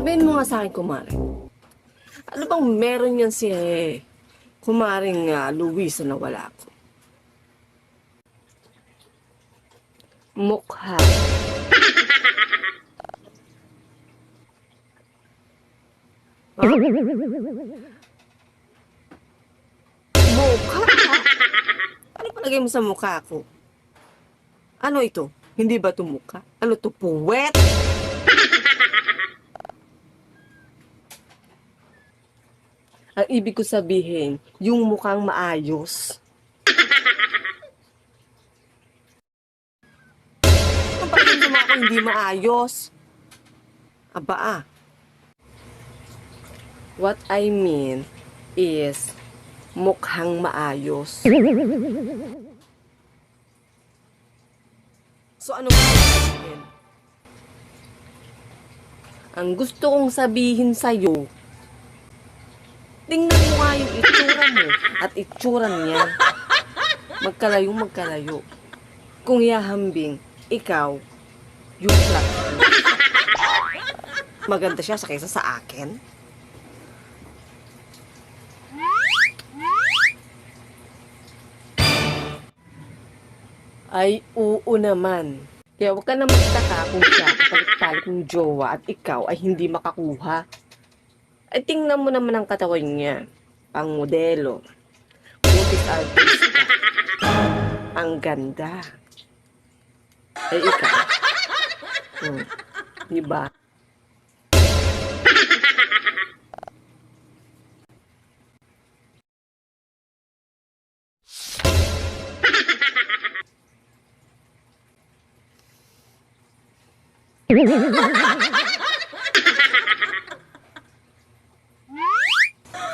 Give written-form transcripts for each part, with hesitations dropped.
Sabihin mo nga sa akin, kumare. Ano bang meron yan si kumaring Luisa na wala ko? Mukha. Huh? Mukha? Ano palagay mo sa mukha ko? Ano ito? Hindi ba ito mukha? Ano ito? Puwet? Ang ibig ko sabihin, yung mukhang maayos. Ang palagay mo ako hindi maayos. Aba. What I mean is mukhang maayos. So ano ba sabihin? Ang gusto kong sabihin sa'yo, tingnan mo nga yung itsura mo at itsura niya. Magkalayo. Kung ihahambing, ikaw, yung flat. Maganda siya sa kaysa sa akin. Ay, oo naman. Kaya huwag ka na magtaka kung siya kapalit-palit ng jowa at ikaw ay hindi makakuha. Ay, tingnan mo naman ang katawan niya. Ang modelo. Butis artista. Ang ganda. Ay, ikaw. Diba?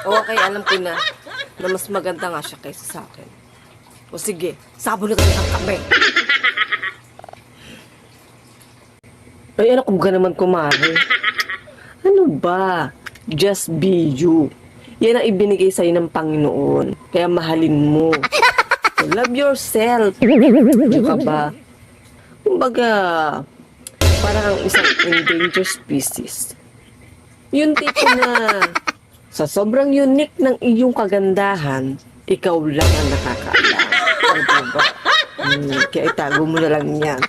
Okay, alam ko na mas maganda nga siya kaysa sa akin. O sige, sabon na tayo ng kape. Ay, ano kung naman kumari? Ano ba? Just be you. Yan ang ibinigay sa'yo ng Panginoon. Kaya mahalin mo. So, love yourself. Ano ka ba? Kumbaga, parang ang isang endangered species. Yung tipo na sa sobrang unique ng iyong kagandahan, ikaw lang ang nakakaalam. O diba? Kaya itago mo na lang yan.